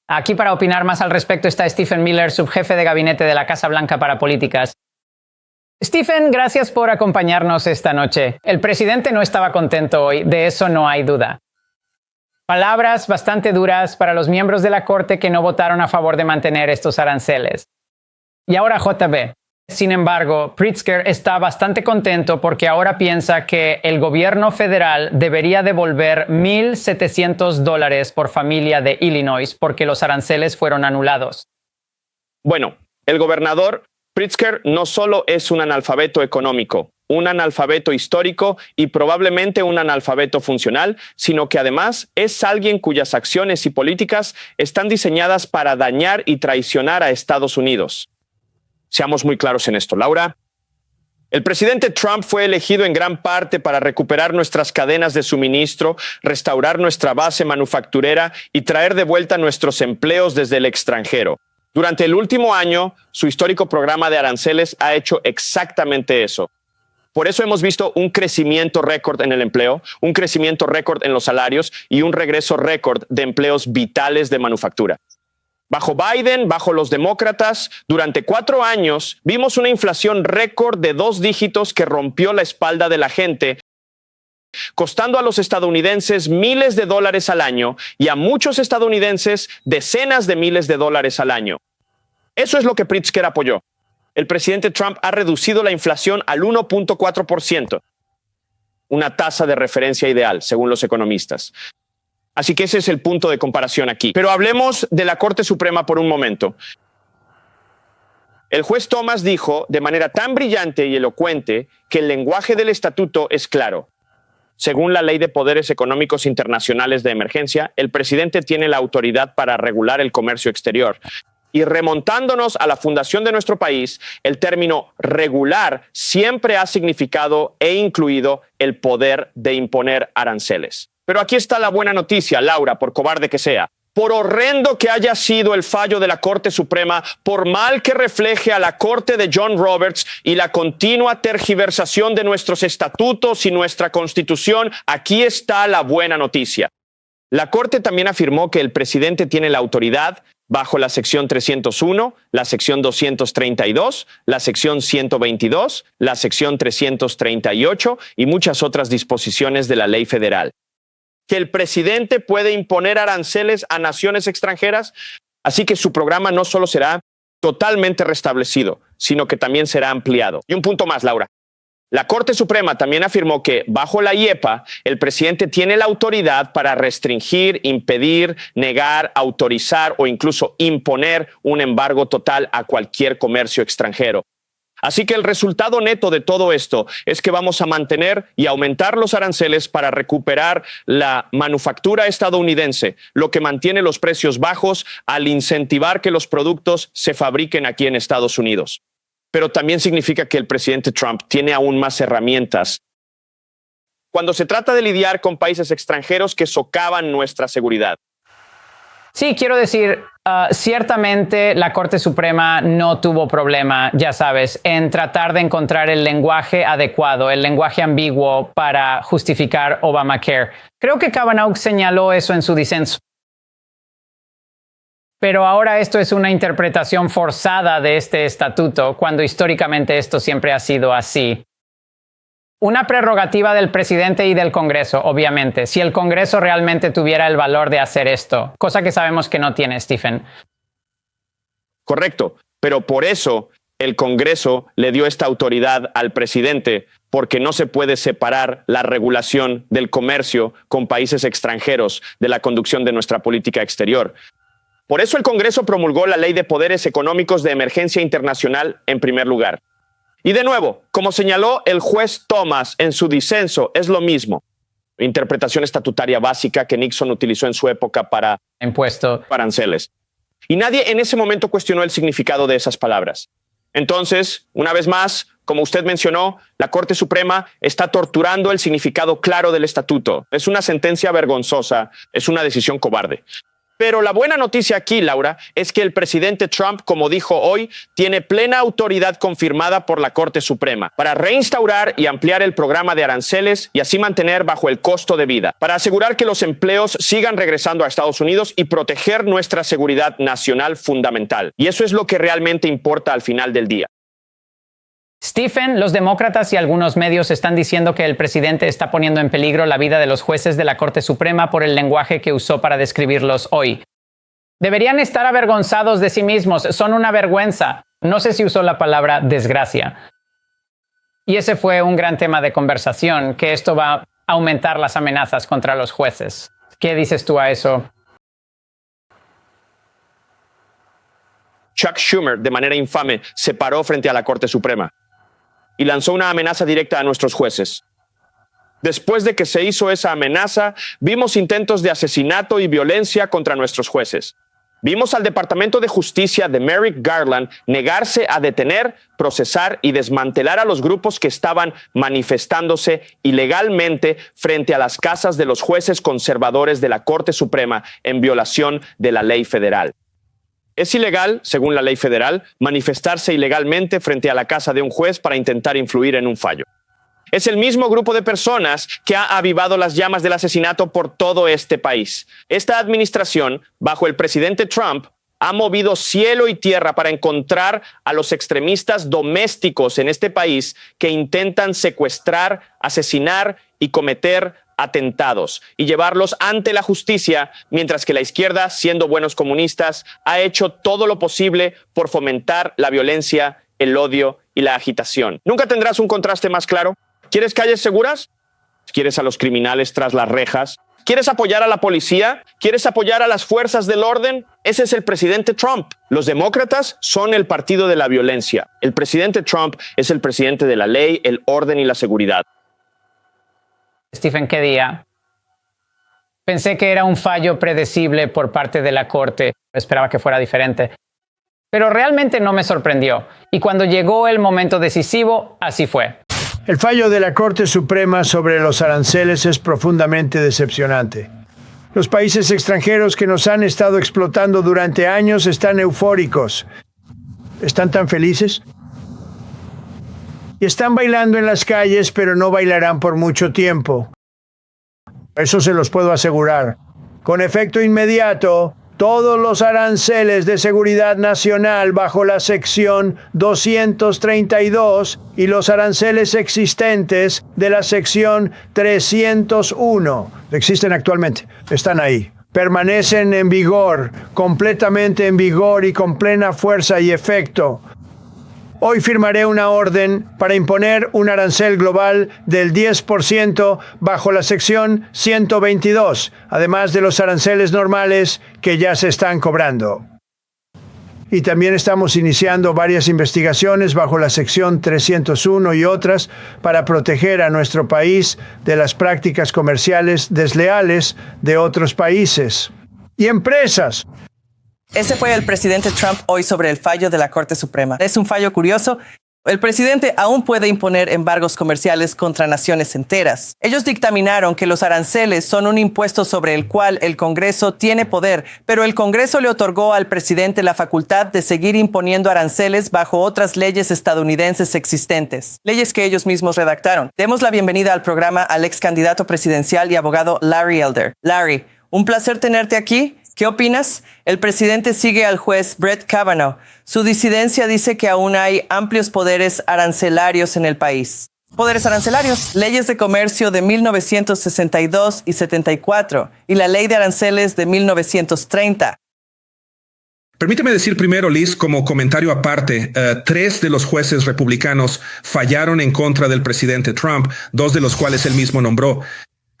Aquí para opinar más al respecto está Stephen Miller, subjefe de gabinete de la Casa Blanca para Políticas. Stephen, gracias por acompañarnos esta noche. El presidente no estaba contento hoy, de eso no hay duda. Palabras bastante duras para los miembros de la Corte que no votaron a favor de mantener estos aranceles. Y ahora JB. Sin embargo, Pritzker está bastante contento porque ahora piensa que el gobierno federal debería devolver $1,700 por familia de Illinois porque los aranceles fueron anulados. Bueno, el gobernador Pritzker no solo es un analfabeto económico, un analfabeto histórico y probablemente un analfabeto funcional, sino que además es alguien cuyas acciones y políticas están diseñadas para dañar y traicionar a Estados Unidos. Seamos muy claros en esto, Laura. El presidente Trump fue elegido en gran parte para recuperar nuestras cadenas de suministro, restaurar nuestra base manufacturera y traer de vuelta nuestros empleos desde el extranjero. Durante el último año, su histórico programa de aranceles ha hecho exactamente eso. Por eso hemos visto un crecimiento récord en el empleo, un crecimiento récord en los salarios y un regreso récord de empleos vitales de manufactura. Bajo Biden, bajo los demócratas, durante 4 años vimos una inflación récord de 2 dígitos que rompió la espalda de la gente, costando a los estadounidenses miles de dólares al año y a muchos estadounidenses decenas de miles de dólares al año. Eso es lo que Pritzker apoyó. El presidente Trump ha reducido la inflación al 1.4%, una tasa de referencia ideal, según los economistas. Así que ese es el punto de comparación aquí. Pero hablemos de la Corte Suprema por un momento. El juez Thomas dijo de manera tan brillante y elocuente que el lenguaje del estatuto es claro. Según la Ley de Poderes Económicos Internacionales de Emergencia, el presidente tiene la autoridad para regular el comercio exterior. Y remontándonos a la fundación de nuestro país, el término regular siempre ha significado e incluido el poder de imponer aranceles. Pero aquí está la buena noticia, Laura, por cobarde que sea. Por horrendo que haya sido el fallo de la Corte Suprema, por mal que refleje a la Corte de John Roberts y la continua tergiversación de nuestros estatutos y nuestra Constitución, aquí está la buena noticia. La Corte también afirmó que el presidente tiene la autoridad bajo la sección 301, la sección 232, la sección 122, la sección 338 y muchas otras disposiciones de la ley federal. Que el presidente puede imponer aranceles a naciones extranjeras, así que su programa no solo será totalmente restablecido, sino que también será ampliado. Y un punto más, Laura. La Corte Suprema también afirmó que, bajo la IEPA, el presidente tiene la autoridad para restringir, impedir, negar, autorizar o incluso imponer un embargo total a cualquier comercio extranjero. Así que el resultado neto de todo esto es que vamos a mantener y aumentar los aranceles para recuperar la manufactura estadounidense, lo que mantiene los precios bajos al incentivar que los productos se fabriquen aquí en Estados Unidos. Pero también significa que el presidente Trump tiene aún más herramientas cuando se trata de lidiar con países extranjeros que socavan nuestra seguridad. Sí, quiero decir, ciertamente la Corte Suprema no tuvo problema, ya sabes, en tratar de encontrar el lenguaje adecuado, el lenguaje ambiguo para justificar Obamacare. Creo que Kavanaugh señaló eso en su disenso. Pero ahora esto es una interpretación forzada de este estatuto, cuando históricamente esto siempre ha sido así. Una prerrogativa del presidente y del Congreso, obviamente, si el Congreso realmente tuviera el valor de hacer esto, cosa que sabemos que no tiene, Stephen. Correcto, pero por eso el Congreso le dio esta autoridad al presidente, porque no se puede separar la regulación del comercio con países extranjeros de la conducción de nuestra política exterior. Por eso el Congreso promulgó la Ley de Poderes Económicos de Emergencia Internacional en primer lugar. Y de nuevo, como señaló el juez Thomas en su disenso, es lo mismo. Interpretación estatutaria básica que Nixon utilizó en su época para aranceles. Y nadie en ese momento cuestionó el significado de esas palabras. Entonces, una vez más, como usted mencionó, la Corte Suprema está torturando el significado claro del estatuto. Es una sentencia vergonzosa, es una decisión cobarde. Pero la buena noticia aquí, Laura, es que el presidente Trump, como dijo hoy, tiene plena autoridad confirmada por la Corte Suprema para reinstaurar y ampliar el programa de aranceles y así mantener bajo el costo de vida, para asegurar que los empleos sigan regresando a Estados Unidos y proteger nuestra seguridad nacional fundamental. Y eso es lo que realmente importa al final del día. Stephen, los demócratas y algunos medios están diciendo que el presidente está poniendo en peligro la vida de los jueces de la Corte Suprema por el lenguaje que usó para describirlos hoy. Deberían estar avergonzados de sí mismos, son una vergüenza. No sé si usó la palabra desgracia. Y ese fue un gran tema de conversación, que esto va a aumentar las amenazas contra los jueces. ¿Qué dices tú a eso? Chuck Schumer, de manera infame, se paró frente a la Corte Suprema y lanzó una amenaza directa a nuestros jueces. Después de que se hizo esa amenaza, vimos intentos de asesinato y violencia contra nuestros jueces. Vimos al Departamento de Justicia de Merrick Garland negarse a detener, procesar y desmantelar a los grupos que estaban manifestándose ilegalmente frente a las casas de los jueces conservadores de la Corte Suprema en violación de la ley federal. Es ilegal, según la ley federal, manifestarse ilegalmente frente a la casa de un juez para intentar influir en un fallo. Es el mismo grupo de personas que ha avivado las llamas del asesinato por todo este país. Esta administración, bajo el presidente Trump, ha movido cielo y tierra para encontrar a los extremistas domésticos en este país que intentan secuestrar, asesinar y cometer atentados y llevarlos ante la justicia, mientras que la izquierda, siendo buenos comunistas, ha hecho todo lo posible por fomentar la violencia, el odio y la agitación. ¿Nunca tendrás un contraste más claro? ¿Quieres calles seguras? ¿Quieres a los criminales tras las rejas? ¿Quieres apoyar a la policía? ¿Quieres apoyar a las fuerzas del orden? Ese es el presidente Trump. Los demócratas son el partido de la violencia. El presidente Trump es el presidente de la ley, el orden y la seguridad. Stephen, ¿qué día? Pensé que era un fallo predecible por parte de la Corte. Esperaba que fuera diferente. Pero realmente no me sorprendió. Y cuando llegó el momento decisivo, así fue. El fallo de la Corte Suprema sobre los aranceles es profundamente decepcionante. Los países extranjeros que nos han estado explotando durante años están eufóricos. ¿Están tan felices? Y están bailando en las calles, pero no bailarán por mucho tiempo. Eso se los puedo asegurar. Con efecto inmediato, todos los aranceles de seguridad nacional bajo la sección 232 y los aranceles existentes de la sección 301, existen actualmente, están ahí. Permanecen en vigor, completamente en vigor y con plena fuerza y efecto. Hoy firmaré una orden para imponer un arancel global del 10% bajo la sección 122, además de los aranceles normales que ya se están cobrando. Y también estamos iniciando varias investigaciones bajo la sección 301 y otras para proteger a nuestro país de las prácticas comerciales desleales de otros países y empresas. Ese fue el presidente Trump hoy sobre el fallo de la Corte Suprema. Es un fallo curioso. El presidente aún puede imponer embargos comerciales contra naciones enteras. Ellos dictaminaron que los aranceles son un impuesto sobre el cual el Congreso tiene poder, pero el Congreso le otorgó al presidente la facultad de seguir imponiendo aranceles bajo otras leyes estadounidenses existentes, leyes que ellos mismos redactaron. Demos la bienvenida al programa al ex candidato presidencial y abogado Larry Elder. Larry, un placer tenerte aquí. ¿Qué opinas? El presidente sigue al juez Brett Kavanaugh. Su disidencia dice que aún hay amplios poderes arancelarios en el país. Poderes arancelarios, leyes de comercio de 1962 y 74 y la ley de aranceles de 1930. Permíteme decir primero, Liz, como comentario aparte, 3 de los jueces republicanos fallaron en contra del presidente Trump, 2 de los cuales él mismo nombró.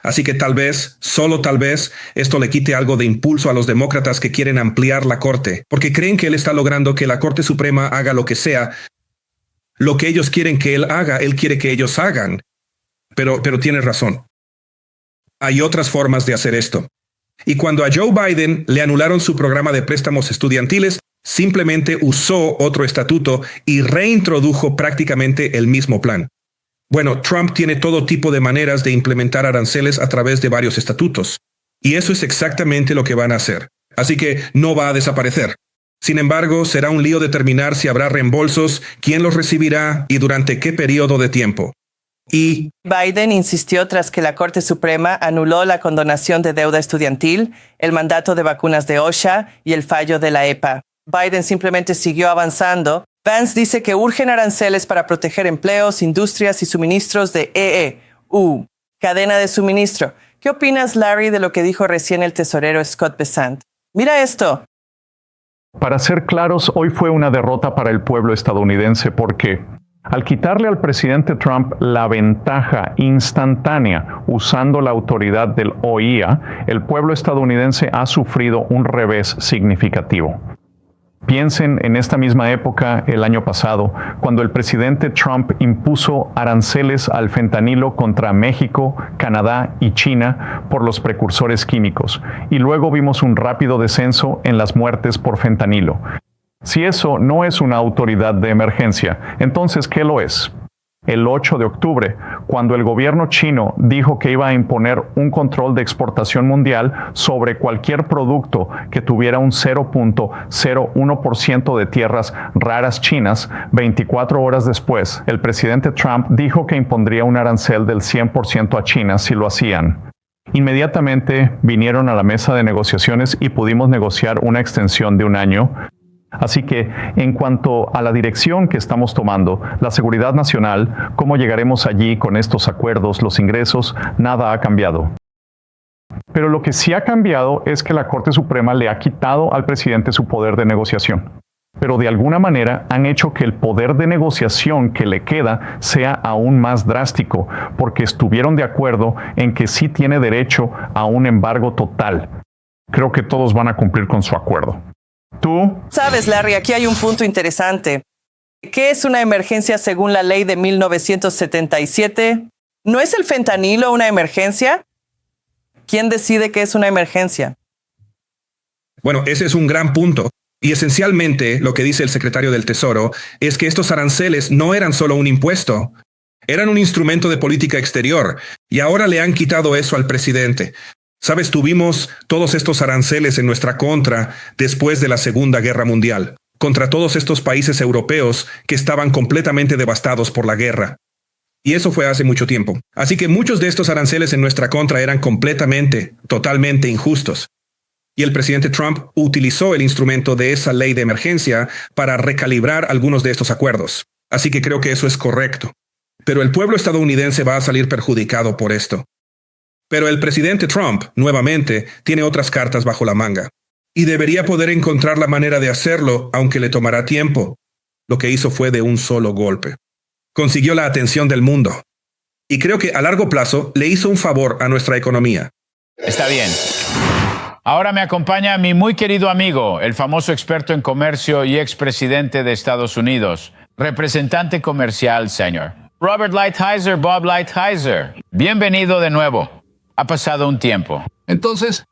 Así que tal vez, solo tal vez, esto le quite algo de impulso a los demócratas que quieren ampliar la Corte, porque creen que él está logrando que la Corte Suprema haga lo que sea. Lo que ellos quieren que él haga, él quiere que ellos hagan. Pero tienes razón. Hay otras formas de hacer esto. Y cuando a Joe Biden le anularon su programa de préstamos estudiantiles, simplemente usó otro estatuto y reintrodujo prácticamente el mismo plan. Bueno, Trump tiene todo tipo de maneras de implementar aranceles a través de varios estatutos. Y eso es exactamente lo que van a hacer. Así que no va a desaparecer. Sin embargo, será un lío determinar si habrá reembolsos, quién los recibirá y durante qué periodo de tiempo. Y Biden insistió tras que la Corte Suprema anuló la condonación de deuda estudiantil, el mandato de vacunas de OSHA y el fallo de la EPA. Biden simplemente siguió avanzando. Vance dice que urgen aranceles para proteger empleos, industrias y suministros de cadena de suministro. ¿Qué opinas, Larry, de lo que dijo recién el tesorero Scott Bessent? Mira esto. Para ser claros, hoy fue una derrota para el pueblo estadounidense porque al quitarle al presidente Trump la ventaja instantánea usando la autoridad del OIA, el pueblo estadounidense ha sufrido un revés significativo. Piensen en esta misma época el año pasado, cuando el presidente Trump impuso aranceles al fentanilo contra México, Canadá y China por los precursores químicos, y luego vimos un rápido descenso en las muertes por fentanilo. Si eso no es una autoridad de emergencia, entonces, ¿qué lo es? El 8 de octubre, cuando el gobierno chino dijo que iba a imponer un control de exportación mundial sobre cualquier producto que tuviera un 0.01% de tierras raras chinas, 24 horas después, el presidente Trump dijo que impondría un arancel del 100% a China si lo hacían. Inmediatamente vinieron a la mesa de negociaciones y pudimos negociar una extensión de un año. Así que, en cuanto a la dirección que estamos tomando, la seguridad nacional, cómo llegaremos allí con estos acuerdos, los ingresos, nada ha cambiado. Pero lo que sí ha cambiado es que la Corte Suprema le ha quitado al presidente su poder de negociación. Pero de alguna manera han hecho que el poder de negociación que le queda sea aún más drástico, porque estuvieron de acuerdo en que sí tiene derecho a un embargo total. Creo que todos van a cumplir con su acuerdo. ¿Tú? Sabes, Larry, aquí hay un punto interesante. ¿Qué es una emergencia según la ley de 1977? ¿No es el fentanilo una emergencia? ¿Quién decide qué es una emergencia? bueno, ese es un gran punto. Y esencialmente lo que dice el secretario del Tesoro es que estos aranceles no eran solo un impuesto, eran un instrumento de política exterior, y ahora le han quitado eso al presidente. Sabes, tuvimos todos estos aranceles en nuestra contra después de la Segunda Guerra Mundial, contra todos estos países europeos que estaban completamente devastados por la guerra. Y eso fue hace mucho tiempo. Así que muchos de estos aranceles en nuestra contra eran totalmente injustos. Y el presidente Trump utilizó el instrumento de esa ley de emergencia para recalibrar algunos de estos acuerdos. Así que creo que eso es correcto. Pero el pueblo estadounidense va a salir perjudicado por esto. Pero el presidente Trump, nuevamente, tiene otras cartas bajo la manga. Y debería poder encontrar la manera de hacerlo, aunque le tomará tiempo. Lo que hizo fue de un solo golpe. Consiguió la atención del mundo. Y creo que a largo plazo le hizo un favor a nuestra economía. Está bien. Ahora me acompaña mi muy querido amigo, el famoso experto en comercio y expresidente de Estados Unidos, representante comercial senior, Robert Lighthizer, Bob Lighthizer. Bienvenido de nuevo. Ha pasado un tiempo. Entonces,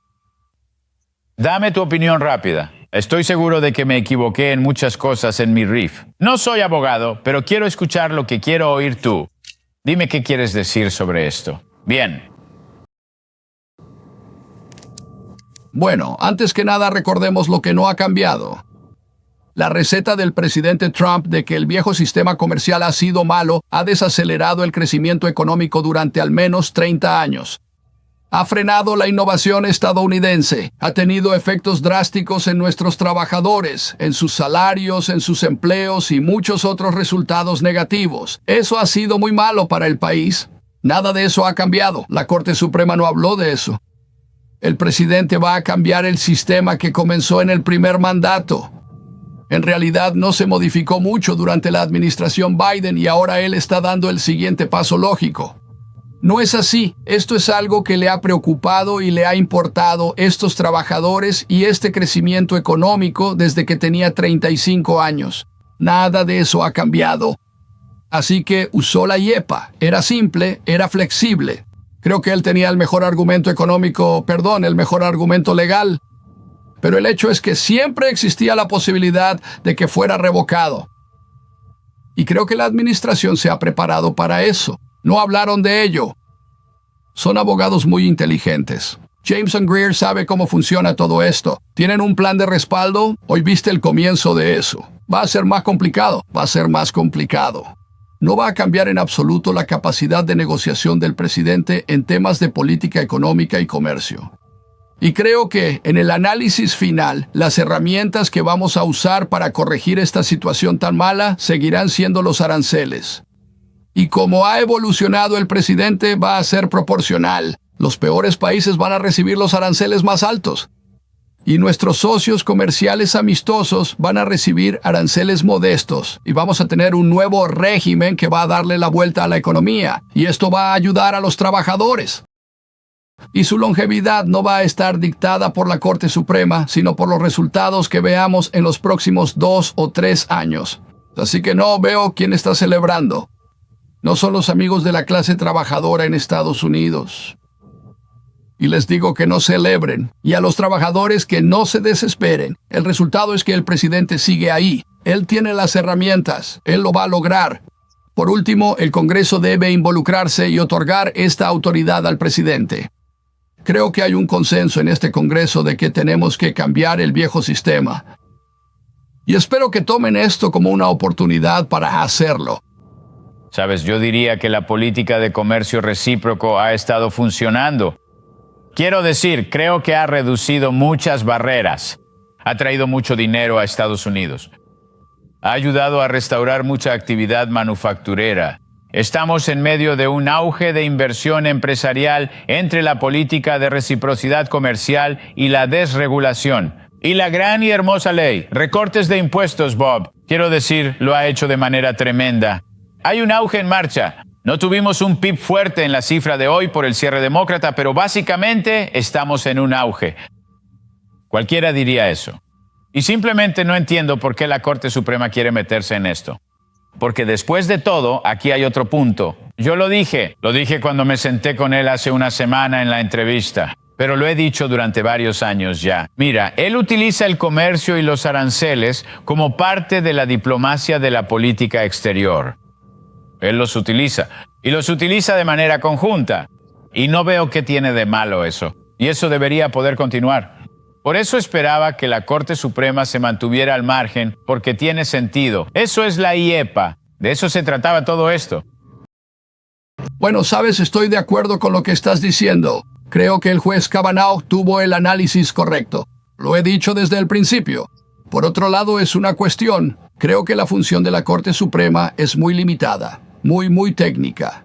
dame tu opinión rápida. Estoy seguro de que me equivoqué en muchas cosas en mi riff. No soy abogado, pero quiero escuchar lo que quiero oír tú. Dime qué quieres decir sobre esto. Bien. bueno, antes que nada recordemos lo que no ha cambiado. La receta del presidente Trump de que el viejo sistema comercial ha sido malo ha desacelerado el crecimiento económico durante al menos 30 años. Ha frenado la innovación estadounidense, ha tenido efectos drásticos en nuestros trabajadores, en sus salarios, en sus empleos y muchos otros resultados negativos. Eso ha sido muy malo para el país. Nada de eso ha cambiado. La Corte Suprema no habló de eso. El presidente va a cambiar el sistema que comenzó en el primer mandato. En realidad no se modificó mucho durante la administración Biden y ahora él está dando el siguiente paso lógico. No es así. Esto es algo que le ha preocupado y le ha importado estos trabajadores y este crecimiento económico desde que tenía 35 años. Nada de eso ha cambiado. Así que usó la YEPA. Era simple, era flexible. Creo que él tenía el mejor argumento el mejor argumento legal. Pero el hecho es que siempre existía la posibilidad de que fuera revocado. Y creo que la administración se ha preparado para eso. No hablaron de ello. Son abogados muy inteligentes. Jameson Greer sabe cómo funciona todo esto. ¿Tienen un plan de respaldo? Hoy viste el comienzo de eso. Va a ser más complicado, va a ser más complicado. No va a cambiar en absoluto la capacidad de negociación del presidente en temas de política económica y comercio. Y creo que, en el análisis final, las herramientas que vamos a usar para corregir esta situación tan mala seguirán siendo los aranceles. Y como ha evolucionado el presidente, va a ser proporcional. Los peores países van a recibir los aranceles más altos. Y nuestros socios comerciales amistosos van a recibir aranceles modestos. Y vamos a tener un nuevo régimen que va a darle la vuelta a la economía. Y esto va a ayudar a los trabajadores. Y su longevidad no va a estar dictada por la Corte Suprema, sino por los resultados que veamos en los próximos 2 o 3 años. Así que no veo quién está celebrando. No son los amigos de la clase trabajadora en Estados Unidos. Y les digo que no celebren, y a los trabajadores que no se desesperen. El resultado es que el presidente sigue ahí. Él tiene las herramientas. Él lo va a lograr. Por último, el Congreso debe involucrarse y otorgar esta autoridad al presidente. Creo que hay un consenso en este Congreso de que tenemos que cambiar el viejo sistema. Y espero que tomen esto como una oportunidad para hacerlo. Sabes, yo diría que la política de comercio recíproco ha estado funcionando. Quiero decir, creo que ha reducido muchas barreras. Ha traído mucho dinero a Estados Unidos. Ha ayudado a restaurar mucha actividad manufacturera. Estamos en medio de un auge de inversión empresarial entre la política de reciprocidad comercial y la desregulación. Y la gran y hermosa ley, recortes de impuestos, Bob. Quiero decir, lo ha hecho de manera tremenda. Hay un auge en marcha. No tuvimos un PIB fuerte en la cifra de hoy por el cierre demócrata, pero básicamente estamos en un auge. Cualquiera diría eso. Y simplemente no entiendo por qué la Corte Suprema quiere meterse en esto. Porque después de todo, aquí hay otro punto. Yo lo dije cuando me senté con él hace una semana en la entrevista, pero lo he dicho durante varios años ya. Mira, él utiliza el comercio y los aranceles como parte de la diplomacia de la política exterior. Él los utiliza, y los utiliza de manera conjunta. Y no veo qué tiene de malo eso. Y eso debería poder continuar. Por eso esperaba que la Corte Suprema se mantuviera al margen, porque tiene sentido. Eso es la IEPA. De eso se trataba todo esto. Bueno, sabes, estoy de acuerdo con lo que estás diciendo. Creo que el juez Kavanaugh tuvo el análisis correcto. Lo he dicho desde el principio. Por otro lado, es una cuestión. Creo que la función de la Corte Suprema es muy limitada. Muy técnica.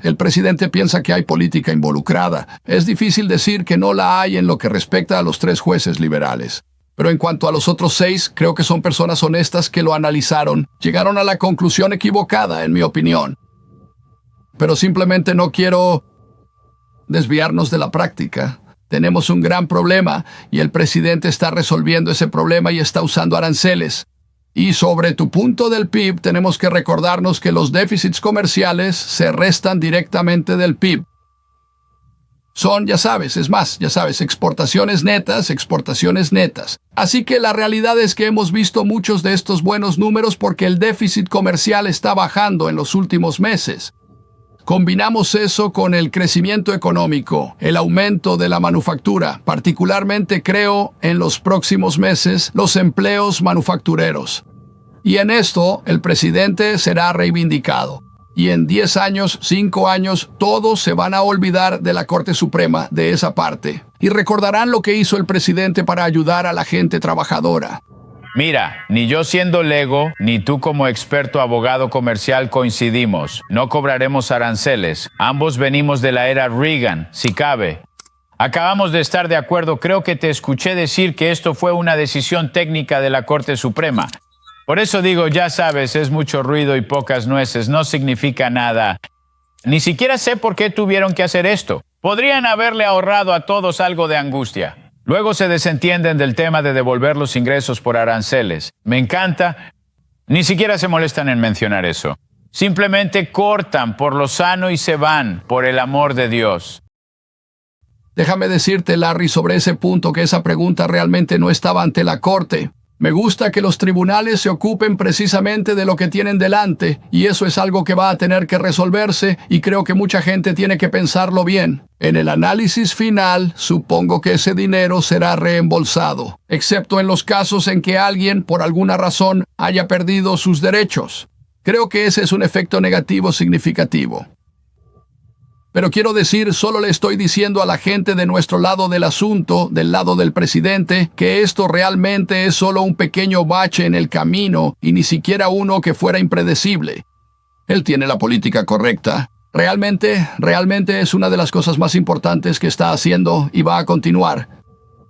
El presidente piensa que hay política involucrada. Es difícil decir que no la hay en lo que respecta a los 3 jueces liberales. Pero en cuanto a los otros 6, creo que son personas honestas que lo analizaron. Llegaron a la conclusión equivocada, en mi opinión. Pero simplemente no quiero desviarnos de la práctica. Tenemos un gran problema y el presidente está resolviendo ese problema y está usando aranceles. Y sobre tu punto del PIB, tenemos que recordarnos que los déficits comerciales se restan directamente del PIB. Son, ya sabes, exportaciones netas. Así que la realidad es que hemos visto muchos de estos buenos números porque el déficit comercial está bajando en los últimos meses. Combinamos eso con el crecimiento económico, el aumento de la manufactura, particularmente creo en los próximos meses los empleos manufactureros. Y en esto el presidente será reivindicado. Y en 10 años, 5 años, todos se van a olvidar de la Corte Suprema de esa parte. Y recordarán lo que hizo el presidente para ayudar a la gente trabajadora. Mira, ni yo siendo lego, ni tú como experto abogado comercial coincidimos. No cobraremos aranceles. Ambos venimos de la era Reagan, si cabe. Acabamos de estar de acuerdo. Creo que te escuché decir que esto fue una decisión técnica de la Corte Suprema. Por eso digo, ya sabes, es mucho ruido y pocas nueces. No significa nada. Ni siquiera sé por qué tuvieron que hacer esto. Podrían haberle ahorrado a todos algo de angustia. Luego se desentienden del tema de devolver los ingresos por aranceles. Me encanta. Ni siquiera se molestan en mencionar eso. Simplemente cortan por lo sano y se van, por el amor de Dios. Déjame decirte, Larry, sobre ese punto que esa pregunta realmente no estaba ante la Corte. Me gusta que los tribunales se ocupen precisamente de lo que tienen delante, y eso es algo que va a tener que resolverse, y creo que mucha gente tiene que pensarlo bien. En el análisis final, supongo que ese dinero será reembolsado, excepto en los casos en que alguien, por alguna razón, haya perdido sus derechos. Creo que ese es un efecto negativo significativo. Pero quiero decir, solo le estoy diciendo a la gente de nuestro lado del asunto, del lado del presidente, que esto realmente es solo un pequeño bache en el camino y ni siquiera uno que fuera impredecible. Él tiene la política correcta. Realmente es una de las cosas más importantes que está haciendo y va a continuar.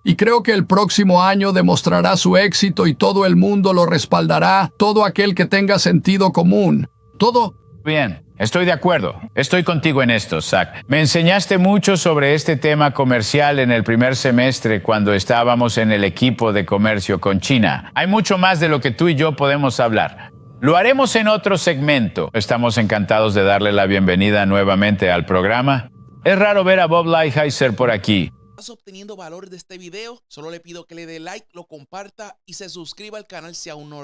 Y creo que el próximo año demostrará su éxito y todo el mundo lo respaldará, todo aquel que tenga sentido común. Todo... Bien, estoy de acuerdo. Estoy contigo en esto, Zach. Me enseñaste mucho sobre este tema comercial en el primer semestre cuando estábamos en el equipo de comercio con China. Hay mucho más de lo que tú y yo podemos hablar. Lo haremos en otro segmento. Estamos encantados de darle la bienvenida nuevamente al programa. Es raro ver a Bob Lighthizer por aquí. ¿Estás obteniendo valor de este video? Solo le pido que le dé like, lo comparta y se suscriba al canal si aún no lo